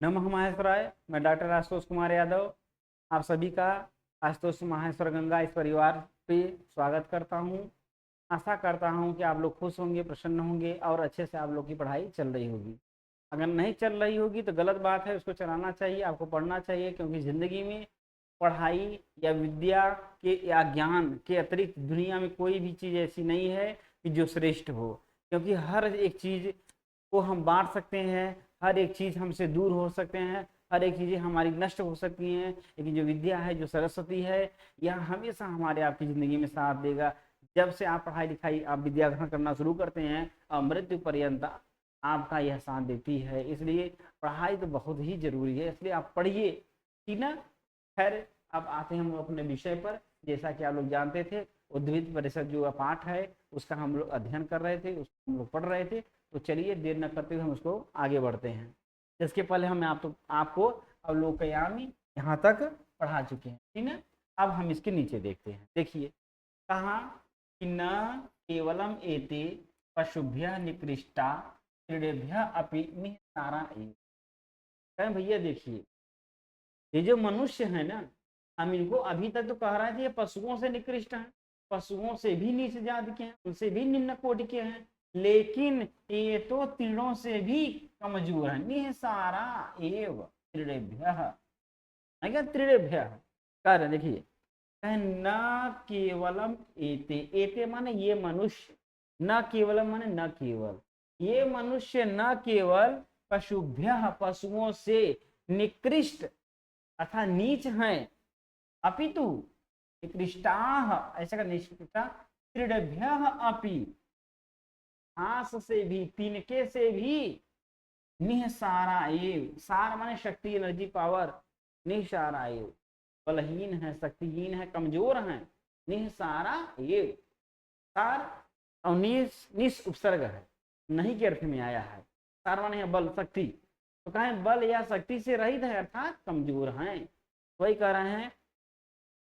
नमः माहेश्वराय। मैं डॉक्टर आशुतोष कुमार यादव आप सभी का आशुतोष माहेश्वर गंगा इस परिवार पे स्वागत करता हूँ। आशा करता हूँ कि आप लोग खुश होंगे, प्रसन्न होंगे और अच्छे से आप लोग की पढ़ाई चल रही होगी। अगर नहीं चल रही होगी तो गलत बात है, उसको चलाना चाहिए, आपको पढ़ना चाहिए, क्योंकि ज़िंदगी में पढ़ाई या विद्या के या ज्ञान के अतिरिक्त दुनिया में कोई भी चीज़ ऐसी नहीं है कि जो श्रेष्ठ हो, क्योंकि हर एक चीज़ को हम बांट सकते हैं, हर एक चीज़ हमसे दूर हो सकते हैं, हर एक चीज़ें हमारी नष्ट हो सकती हैं, लेकिन जो विद्या है, जो सरस्वती है, यह हमेशा हमारे आपकी ज़िंदगी में साथ देगा। जब से आप पढ़ाई लिखाई आप विद्या ग्रहण करना शुरू करते हैं और मृत्यु पर्यंत आपका यह साथ देती है। इसलिए पढ़ाई तो बहुत ही जरूरी है, इसलिए आप पढ़िए, ठीक ना। खैर, अब आते हैं हम अपने विषय पर। जैसा कि आप लोग जानते थे, उद्भिद परिषद जो पाठ है उसका हम लोग अध्ययन कर रहे थे, उसको हम लोग पढ़ रहे थे। तो चलिए देर न करते हुए हम उसको आगे बढ़ते हैं। इसके पहले हम आपको अवलोकयामी यहाँ तक पढ़ा चुके हैं, ठीक है। अब हम इसके नीचे देखते हैं। देखिए कहा कि न केवलम एते पशुभ्य निकृष्टा क्रीडेभ्य अपि निहतारा एव। भैया देखिए, ये जो मनुष्य है ना, हम इनको अभी तक तो कह रहे थे ये पशुओं से निकृष्ट हैं, पशुओं से भी नीच जाति के हैं, उनसे भी निम्न कोटि के हैं, लेकिन ये तो तीड़ों से भी कमजोर है। निहसारा एव त्रिभ्य, त्रिभ्य कह रहे। देखिए न केवलम एते, एते माने ये मनुष्य, न केवलम माने न केवल, ये मनुष्य न केवल पशुभ्य पशुओं से निकृष्ट अर्थात नीच हैं, अपितु निकृष्टा, ऐसा का निष्कृष्टा त्रिभ्य अपि, घास से भी, तिनके से भी, निहसारा एव, सार माने शक्ति, एनर्जी, पावर, निहसारा एव, बलहीन है, शक्तिहीन है, कमजोर है, निहसारा एव। सार और निस उपसर्ग है, नहीं के अर्थ में आया है। सार माने है बल, शक्ति, तो कहें बल या शक्ति से रहित है अर्थात कमजोर हैं। वही कह रहे हैं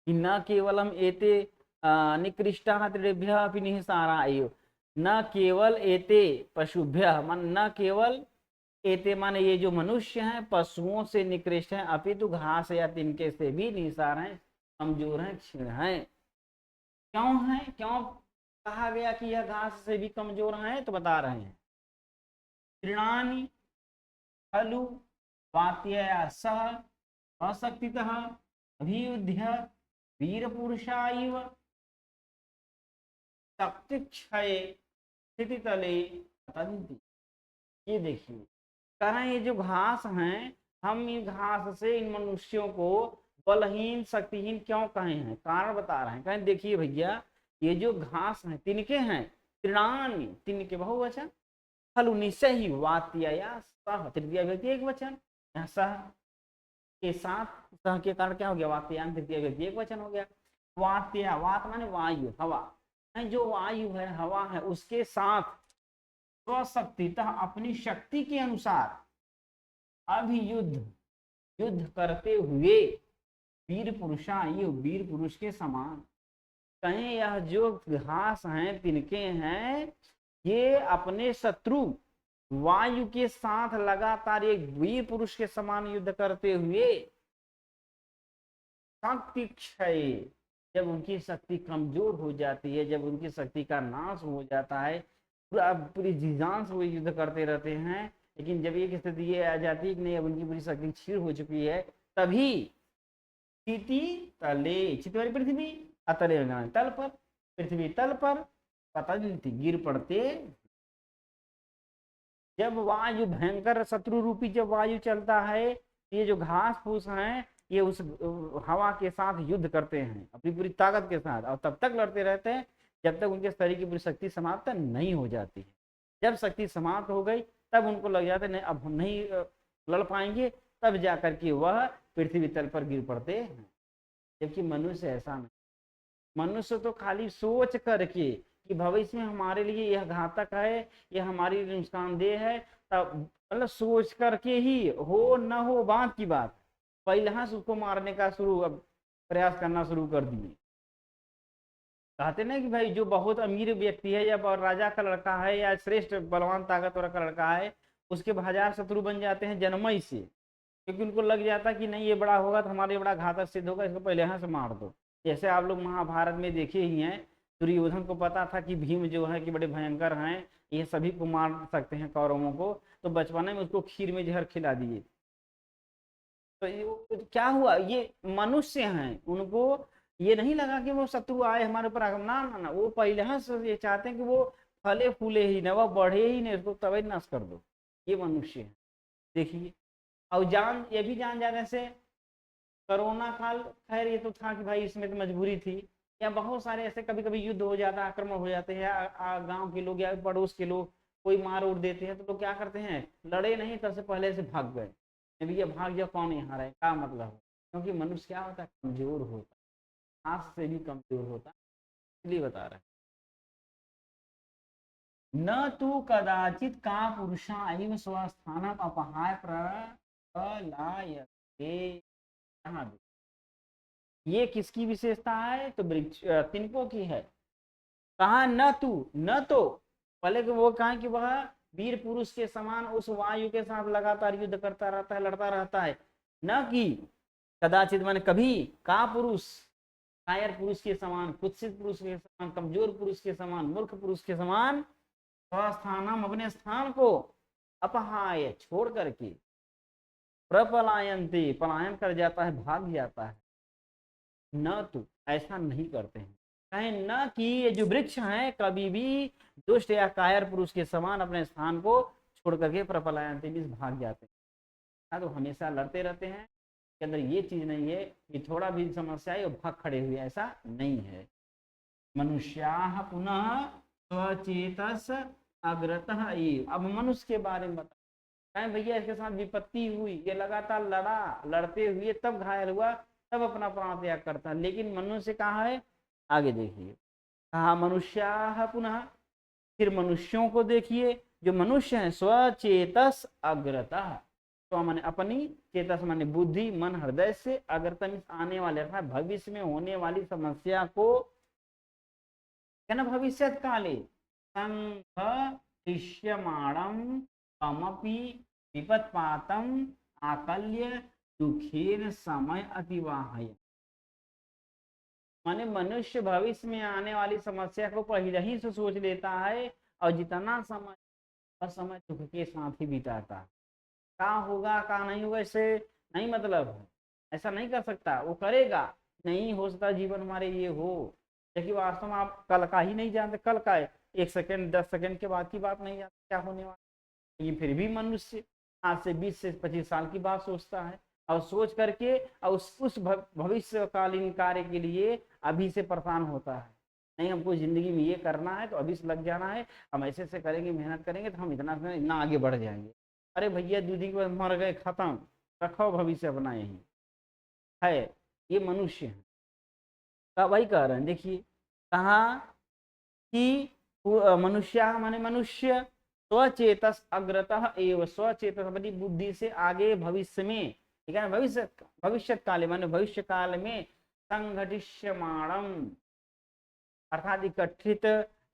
कि न केवलम एते निकृष्टा त्रिभ्य अपि निहसारा एव, न केवल एते पशुभ्य मान, न केवल एते माने ये जो मनुष्य हैं पशुओं से निकृष्ट हैं, अपितु घास या तिनके से भी निसार हैं, कमजोर हैं, क्षीण हैं। क्यों है, क्यों कहा गया कि यह घास से भी कमजोर हैं? तो बता रहे हैं, तृणानि खलु वात्यया सह अशक्तितः अभियुध्य वीर पुरुषा इव शक्ति क्षय स्थिति तले पतन्ति। ये देखिए कह रहे हैं ये जो घास हैं, हम इन घास से इन मनुष्यों को बलहीन शक्तिहीन क्यों कहे हैं? कारण बता रहे हैं। कहें देखिए भैया, ये जो घास हैं तिनके हैं, तृणानि, तिनके बहुवचन, खलु निश्चय ही, वात्यया सह तृतीया व्यक्ति एक वचन, सह के साथ, सह के कारण क्या हो गया, वात्यान तृतीया व्यक्ति एक वचन हो गया। वात्या, वात माने वायु, हवा, जो वायु है, हवा है, उसके साथ स्वशक्तितः अपनी शक्ति के अनुसार अभियुद्ध, युद्ध करते हुए, वीर पुरुषा, ये वीर पुरुष के समान। कहें यह जो घास हैं, तिनके हैं, ये अपने शत्रु वायु के साथ लगातार एक वीर पुरुष के समान युद्ध करते हुए शक्ति क्षय, जब उनकी शक्ति कमजोर हो जाती है, जब उनकी शक्ति का नाश हो जाता है, पूरी जीजान से वो युद्ध करते रहते हैं, लेकिन जब एक स्थिति ये आ जाती है कि नहीं अब उनकी पूरी शक्ति क्षीण हो चुकी है, तभी चिति तले, चिति वाली पृथ्वी, अतले तल पर, पृथ्वी तल पर पतंति, गिर पड़ते। जब वायु भयंकर शत्रु रूपी जब वायु चलता है, ये जो घास फूस हैं ये उस हवा के साथ युद्ध करते हैं अपनी पूरी ताकत के साथ, और तब तक लड़ते रहते हैं जब तक उनके शरीर की पूरी शक्ति समाप्त नहीं हो जाती है। जब शक्ति समाप्त हो गई तब उनको लग जाता है नहीं अब हम नहीं लड़ पाएंगे, तब जाकर के वह पृथ्वी तल पर गिर पड़ते हैं। जबकि मनुष्य ऐसा नहीं, मनुष्य तो खाली सोच करके कि भविष्य में हमारे लिए यह घातक है, यह हमारी नुकसानदेह है, तब मतलब सोच करके ही, हो न हो बात की बात, पहले से उसको मारने का प्रयास करना शुरू कर दिए। कहते ना कि भाई जो बहुत अमीर व्यक्ति है या राजा का लड़का है या श्रेष्ठ बलवान ताकतवर का लड़का है, उसके 1000 शत्रु बन जाते हैं जन्म से, क्योंकि उनको लग जाता कि नहीं ये बड़ा होगा तो हमारे बड़ा घातक सिद्ध होगा, इसको पहले यहाँ से मार दो। जैसे आप लोग महाभारत में देखे ही हैं, दुर्योधन को पता था कि भीम जो है कि बड़े भयंकर हैं, ये सभी को मार सकते हैं कौरवों को, तो बचपन में उसको खीर में जहर खिला दिए। तो क्या हुआ, ये मनुष्य हैं, उनको ये नहीं लगा कि वो शत्रु आए हमारे ऊपर आक्रमण, ना ना ना, वो पहले से ये चाहते हैं कि वो फले फूले ही ना, वो बढ़े ही नहीं, उसको तभी नष्ट कर दो। ये मनुष्य है, देखिए। और जान ये भी जान जाने से कोरोना काल, खैर ये तो था कि भाई इसमें तो मजबूरी थी, या बहुत सारे ऐसे कभी कभी युद्ध हो जाता है, आक्रमण हो जाते हैं, गांव के लोग या पड़ोस के लोग कोई मार उड़ देते हैं, तो लोग क्या करते हैं, लड़े नहीं तब से पहले से भाग गए, भैया भाग जाओ, कौन यहाँ रहे, क्या मतलब है। क्योंकि मनुष्य क्या होता है, कमजोर होता है, हाथ से भी कमजोर होता है, इसलिए बता रहे न तू कदाचित का पुरुषा एवं स्वस्थानम अपहाय प्रलयते। ये किसकी विशेषता है, तो वृक्ष तिनको की है। कहा न तू, न तो पहले वो कहा कि वह वीर पुरुष के समान उस वायु के साथ लगातार युद्ध करता रहता है, लड़ता रहता है, न कि कदाचित माने कभी, का पुरुष कायर पुरुष के समान, कुत्सित पुरुष के समान, कमजोर पुरुष के समान, मूर्ख पुरुष के समान स्वस्थानम अपने स्थान को अपहाय छोड़ करके प्रपलायनते पलायन कर जाता है, भाग जाता है। न तो ऐसा नहीं करते हैं, कहें न कि ये जो वृक्ष हैं कभी भी दुष्ट या कायर पुरुष के समान अपने स्थान को छोड़ करके प्रपलायनते भी भाग जाते हैं, तो हमेशा लड़ते रहते हैं। के अंदर ये चीज नहीं है कि थोड़ा भी समस्या है भाग खड़े हुए, ऐसा नहीं है। मनुष्या पुनः स्वचेतस अग्रतः एव। अब मनुष्य के बारे में बता, भैया इसके साथ विपत्ति हुई, ये लगातार लड़ा, लड़ते हुए तब घायल हुआ, तब अपना प्राण त्याग करता है, लेकिन मनुष्य कहाँ है, आगे देखिए, कहा मनुष्या पुनः, फिर मनुष्यों को देखिए, जो मनुष्य है स्वचेतस अग्रतः, तो माने अपनी, चेतस माने बुद्धि, मन, हृदय से, अग्रतम आने वाले अर्थात भविष्य में होने वाली समस्या को, क्या ना, भविष्य काले संघटिष्यमाणम कमपि विपत्पातम आकल्य दुखेन समय अतिवाहय। माने मनुष्य भविष्य में आने वाली समस्या को पहले ही से सोच लेता है, और जितना समय समय दुख के साथ ही बिताता है। क्या होगा क्या नहीं होगा इससे नहीं मतलब है, ऐसा नहीं कर सकता, वो करेगा, नहीं हो सकता जीवन हमारे ये हो, लेकिन वास्तव में आप कल का ही नहीं जानते, कल का है, 1 सेकंड 10 सेकंड के बाद की बात नहीं जानते क्या होने वाला। ये फिर भी मनुष्य आज से 20 से 25 साल की बात सोचता है, और सोच करके और उस भविष्यकालीन कार्य के लिए अभी से परेशान होता है। नहीं हमको जिंदगी में ये करना है तो अभी से लग जाना है, हम ऐसे से करेंगे, मेहनत करेंगे तो हम इतना आगे बढ़ जाएंगे। अरे भैया 2 दिन के बाद मर गए, खत्म, रखो भविष्य अपना यही है। ये मनुष्य है, वही कह रहे हैं, देखिए कहा कि मनुष्य माने मनुष्य स्वचेतस अग्रतः एव, स्वचेतस अपनी बुद्धि से आगे भविष्य में, ठीक है, भविष्य काले माने भविष्य काल में संघटिष्यमाणम अर्थात इकट्ठित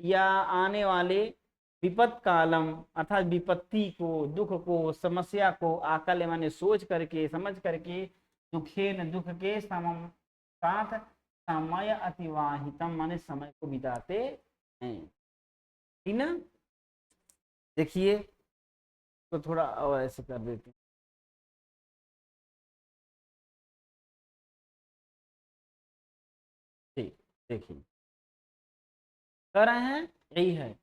या आने वाले विपत कालम अर्थात विपत्ति को, दुख को, समस्या को, आकल माने सोच करके, समझ करके, दुखे न दुख के समम साथ समय अतिवाहितम माने समय को बिताते हैं, ठीक ना। देखिए तो थोड़ा और ऐसे कर देते हैं, ठीक, देखिए कर रहे हैं, यही है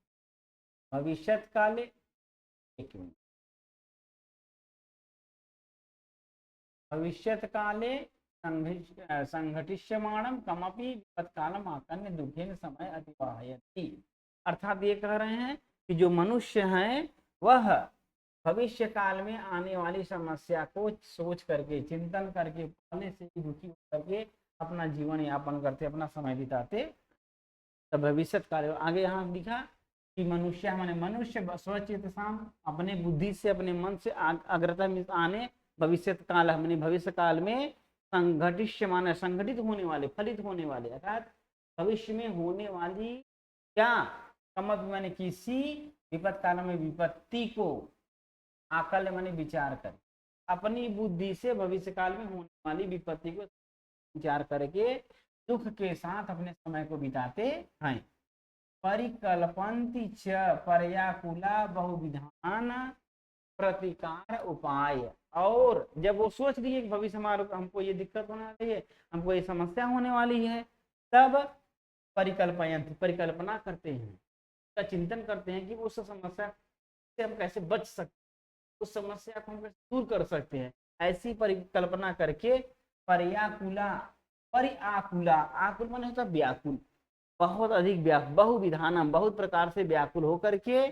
भविष्य काले, एक मिनट, भविष्य काले संघटिष्यमाणम कमपि तत्कालम आकन्य दुखेन समय अतिवाहयति। अर्थात ये कह रहे हैं कि जो मनुष्य हैं वह भविष्य काल में आने वाली समस्या को सोच करके, चिंतन करके, पहले से ही दुखी करके अपना जीवन यापन करते, अपना समय बिताते। तब भविष्य काल आगे यहाँ लिखा कि मनुष्य माने मनुष्य स्वचेतसाम अपने बुद्धि से, अपने मन से अग्रता में आने भविष्य काल हमने भविष्य काल में संघटित माने संगठित होने वाले, फलित होने वाले, अर्थात भविष्य में होने वाली क्या, कमप माने किसी विपत काल में विपत्ति को, आकल माने विचार कर, अपनी बुद्धि से भविष्य काल में होने वाली विपत्ति को विचार करके दुख के साथ अपने समय को बिताते हैं। परिकल्पन्ति च पर्याकुला बहुविधान प्रतिकार उपाय। और जब वो सोच रही है कि भविष्य हमारे हमको ये दिक्कत होने वाली है, हमको ये समस्या होने वाली है, तब परिकल्पयंत परिकल्पना करते हैं, का चिंतन करते हैं कि उस समस्या से हम कैसे बच सकते, उस समस्या को हम कैसे दूर कर सकते हैं। ऐसी परिकल्पना करके पर्याकुला, परिआकुला, आकुल माने होता व्याकुल, बहुत अधिक बहुविधानम, बहुत प्रकार से व्याकुल होकर के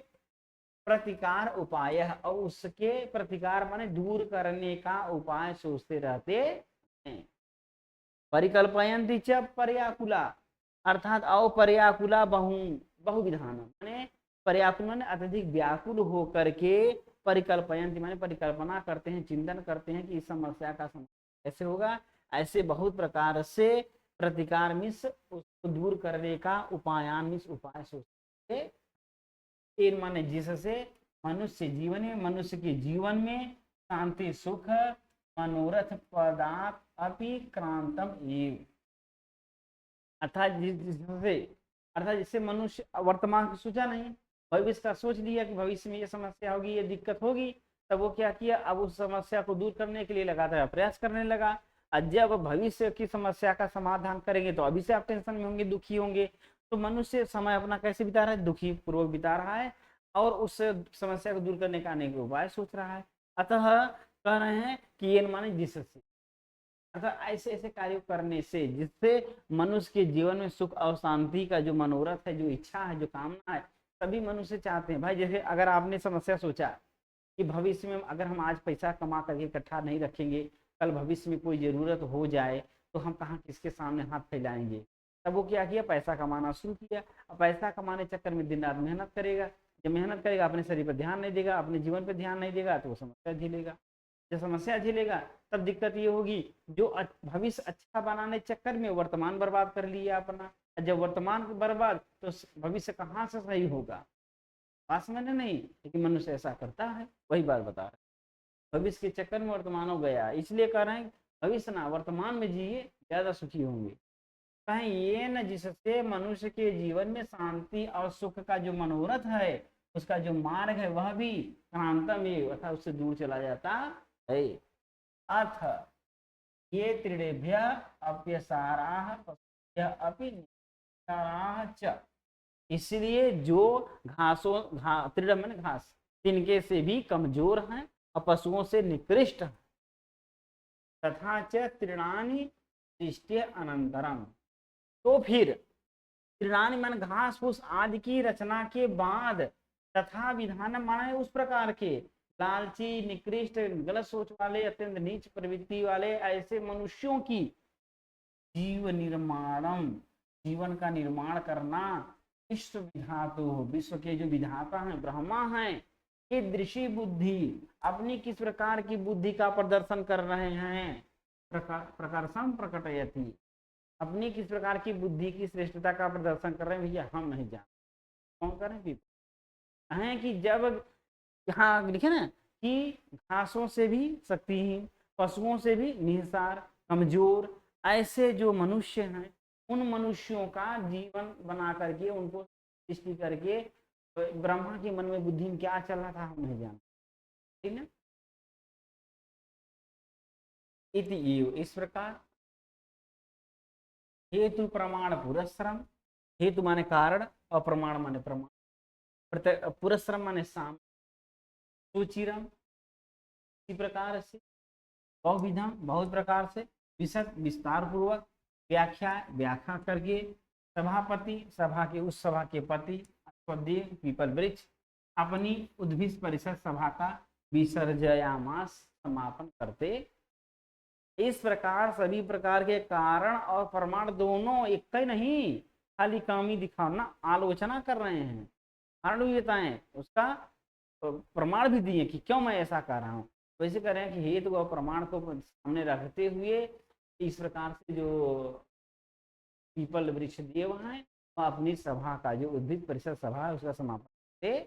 प्रतिकार उपाय, और उसके प्रतिकार माने दूर करने का उपाय सोचते रहते हैं। परिकल्पयन्ति च पर्याकुला अर्थात अपर्याकुला बहुविधानम माने पर्याकुल माने अत्यधिक व्याकुल होकर के परिकल्पयन्ति माने परिकल्पना करते हैं, चिंतन करते हैं कि इस समस्या का समाधान कैसे होगा। ऐसे बहुत प्रकार से प्रतिकार मिस उसको दूर करने का उपायान मिस उपाय सोचते माने जिससे मनुष्य जीवन में, मनुष्य के जीवन में शांति सुख मनोरथ पदार्थ अपि क्रांतम एव, अर्थात जिससे मनुष्य वर्तमान को सोचा नहीं, भविष्य का सोच लिया कि भविष्य में ये समस्या होगी, ये दिक्कत होगी, तब वो क्या किया, अब उस समस्या को दूर करने के लिए लगातार प्रयास करने लगा। और जब भविष्य की समस्या का समाधान करेंगे तो अभी से आप टेंशन में होंगे, दुखी होंगे, तो मनुष्य समय अपना कैसे बिता रहा है, दुखी पूर्वक बिता रहा है और उस समस्या को दूर करने का अनेक उपाय सोच रहा है। अतः कह रहे हैं कि ये माने जिससे, अर्थात ऐसे ऐसे कार्य करने से जिससे मनुष्य के जीवन में सुख और शांति का जो मनोरथ है, जो इच्छा है, जो कामना है, सभी मनुष्य चाहते हैं। भाई जैसे अगर आपने समस्या सोचा कि भविष्य में अगर हम आज पैसा कमा करके इकट्ठा नहीं रखेंगे, कल भविष्य में कोई जरूरत हो जाए तो हम कहाँ किसके सामने हाथ फैलाएंगे, तब वो क्या किया, पैसा कमाना शुरू किया। अब पैसा कमाने चक्कर में दिन रात मेहनत करेगा, जब मेहनत करेगा अपने शरीर पर ध्यान नहीं देगा, अपने जीवन पर ध्यान नहीं देगा, तो वो समस्या झेलेगा। जब समस्या झेलेगा तब दिक्कत ये होगी, जो भविष्य अच्छा बनाने चक्कर में वर्तमान बर्बाद कर लिया अपना, जब वर्तमान बर्बाद तो भविष्य कहाँ से सही होगा, बात समझने नहीं। लेकिन मनुष्य ऐसा करता है, वही बात बता रहे, भविष्य के चक्कर में वर्तमान हो गया, इसलिए कह रहे हैं भविष्य ना वर्तमान में जिए, ज्यादा सुखी होंगे। कहें ये न जिससे मनुष्य के जीवन में शांति और सुख का जो मनोरथ है, उसका जो मार्ग है वह भी क्रांतम अर्थात उससे दूर चला जाता है। अथ ये त्रिभ्य अप्यसाराः अपि निसाराः च, इसलिए जो घासों तृण माने घास, तिनके से भी कमजोर हैं और पशुओं से निकृष्ट हैं। तथा च तृणानि दृष्टि अनंतरम, तो फिर तृणानि मन घास फूस आदि की रचना के बाद तथा विधान माने उस प्रकार के लालची निकृष्ट गलत सोच वाले अत्यंत नीच प्रवृत्ति वाले ऐसे मनुष्यों की जीव निर्माणम, जीवन का निर्माण करना, विश्व विधातु, विश्व के जो विधाता हैं ब्रह्मा हैं, कि दृषि बुद्धि अपनी किस प्रकार की बुद्धि का प्रदर्शन कर रहे हैं, प्रकर्षम प्रकटयति, अपनी किस प्रकार की बुद्धि की श्रेष्ठता का प्रदर्शन कर रहे हैं, भैया हम नहीं जानते, कौन करें भी हैं कि जब यहाँ लिखे ना कि घासों से भी शक्तिहीन, पशुओं से भी निहिसार कमजोर ऐसे जो मनुष्य हैं, उन मनुष्यों का जीवन बना करके उनको सृष्टि करके ब्रह्मा के मन में बुद्धि में क्या चल रहा था हम नहीं जानते, ठीक है। इस प्रकार हेतु प्रमाण पुरस्सरम, हेतु माने कारण और प्रमाण माने प्रमाण, पुरस्सरम माने साम, सुचिरम इसी प्रकार से, बहुविधम बहुत प्रकार से, विशद विस्तार पूर्वक, व्याख्या करके, सभापति सभा के उस सभा के पति अश्वत्थेव पीपल वृक्ष अपनी उद्भिद परिषद सभा का विसर्जयामास समापन करते। इस प्रकार सभी प्रकार के कारण और प्रमाण दोनों एक ही नहीं, खाली कामी दिखाना आलोचना कर रहे हैं, कारण भी बताएं, उसका प्रमाण भी दिए कि क्यों मैं ऐसा कर रहा हूँ। वैसे कह रहे हैं कि हेतु और प्रमाण को सामने रखते हुए इस प्रकार से जो पीपल वृक्ष देव हैं अपनी सभा का जो उद्भिद परिषद सभा है उसका समापन करते।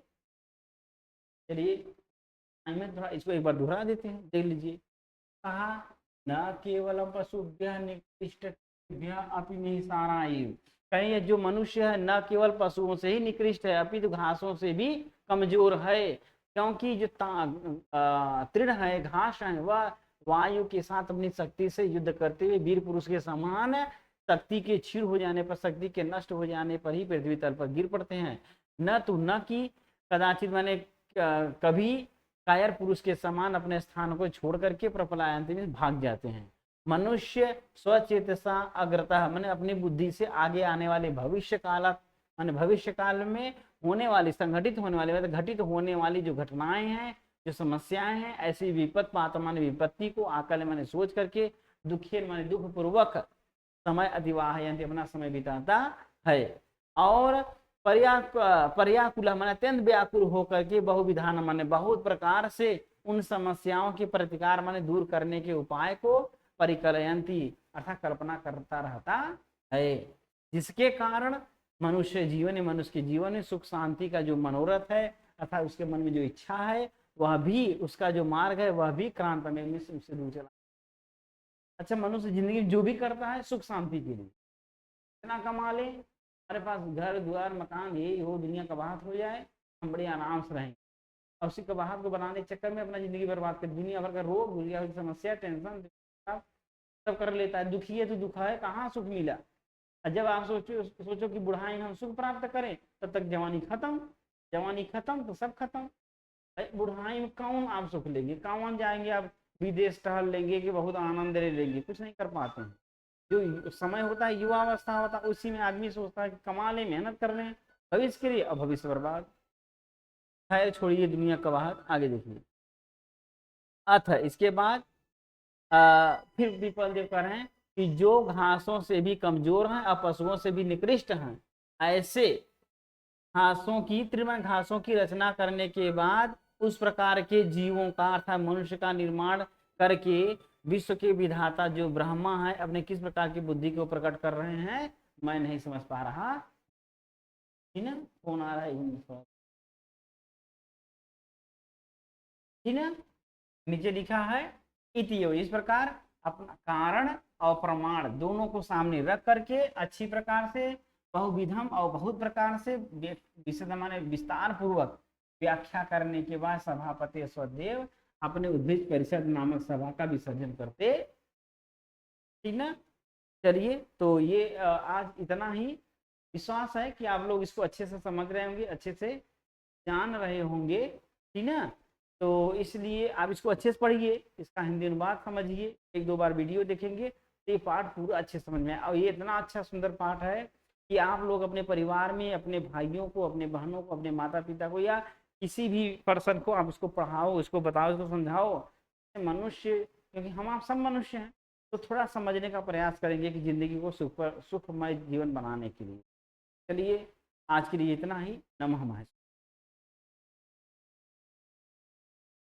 चलिए में थोड़ा इसको एक बार दोहरा देते हैं, देख लीजिए। कहा न केवलम पशुभ्यः निकृष्टभ्यः अपि निसारायुः, कहीं ये जो मनुष्य है न केवल पशुओं से ही निकृष्ट है अपितु घासों से भी कमजोर है, क्योंकि जो तृण है, घास है, वह वायु के साथ अपनी शक्ति से युद्ध करते हुए वीर पुरुष के समान शक्ति के क्षीण हो जाने पर, शक्ति के नष्ट हो जाने पर ही पृथ्वी तल पर गिर पड़ते हैं। न तो न कि कदाचित मैंने कभी कायर पुरुष के समान अपने स्थान को छोड़ करके प्रपलायंती में भाग जाते हैं। मनुष्य स्वचेतसा अग्रता, मैंने अपनी बुद्धि से आगे आने वाले भविष्य काल, मैंने भविष्य काल में होने वाली, संगठित होने वाली, मतलब घटित होने वाली जो घटनाएं हैं, जो समस्याएं हैं, ऐसी विपत्त माने विपत्ति को आकल मैंने सोच करके दुखी माने दुख पूर्वक समय अतिवाहयंती, अपना समय बिताता है। और पर्याकुल माने अत्यंत व्याकुल होकर के बहुविधान माने बहुत प्रकार से उन समस्याओं के प्रतिकार माने दूर करने के उपाय को परिकलयंती अर्थात कल्पना करता रहता है, जिसके कारण मनुष्य के जीवन में सुख शांति का जो मनोरथ है अर्थात उसके मन में जो इच्छा है वह भी, उसका जो मार्ग है वह भी क्रांत में उससे दूर चला। अच्छा, मनुष्य जिंदगी में जो भी करता है सुख शांति के लिए, इतना कमा ले, हमारे पास घर द्वार मकान ये हो, दुनिया कबाहत हो जाए, हम बड़े आराम से रहेंगे, और उसी कबाहत को बनाने के चक्कर में अपना जिंदगी बर्बाद कर, दुनिया भर का रोग, दुनिया भर की समस्या, टेंशन सब कर लेता है। दुखी है तो दुखा है, कहाँ सुख मिला। जब आप सोचो कि बुढ़ाई में हम सुख प्राप्त करें, तब तक जवानी खत्म तो सब खत्म। बुढ़ाई में कौन आप सुख लेंगे, कौन जाएंगे आप विदेश टहल लेंगे कि बहुत आनंद ले लेंगे, कुछ नहीं कर पाते हैं। जो समय होता है, युवा अवस्था होता है, उसी में आदमी सोचता है कि कमा ले, मेहनत कर रहे हैं भविष्य के लिए, और भविष्य बर्बाद। खैर छोड़िए दुनिया का बात, आगे देखिए। अथ इसके बाद फिर विपल देव कह रहे हैं कि जो घासों से भी कमजोर हैं और पशुओं से भी निकृष्ट हैं, ऐसे त्रिमण घासों की रचना करने के बाद उस प्रकार के जीवों का अर्थात मनुष्य का निर्माण करके विश्व के विधाता जो ब्रह्मा है अपने किस प्रकार की बुद्धि को प्रकट कर रहे हैं, मैं नहीं समझ पा रहा। ठीक ना, कौन आ रहा है, ठीक ना, नीचे लिखा है इति, इस प्रकार अपना कारण और प्रमाण दोनों को सामने रख करके अच्छी प्रकार से बहुविधम और बहुत प्रकार से विस्तार पूर्वक व्याख्या करने के बाद सभापति स्वदेव अपने उद्भिज परिषद नामक सभा का विसर्जन करते। ठीक ना, चलिए तो ये आज इतना ही। विश्वास है कि आप लोग इसको अच्छे से समझ रहे होंगे, अच्छे से जान रहे होंगे। ठीक ना, तो इसलिए आप इसको अच्छे से पढ़िए, इसका हिंदी अनुवाद समझिए, एक दो बार वीडियो देखेंगे तो ये पाठ पूरा अच्छे समझ में आए। और ये इतना अच्छा सुंदर पाठ है कि आप लोग अपने परिवार में अपने भाइयों को, अपने बहनों को, अपने माता पिता को या किसी भी पर्सन को आप इसको पढ़ाओ, इसको बताओ, इसको समझाओ। मनुष्य, क्योंकि हम आप सब मनुष्य हैं, तो थोड़ा समझने का प्रयास करेंगे कि जिंदगी को सुखमय जीवन बनाने के लिए। चलिए आज के लिए इतना ही। नमः।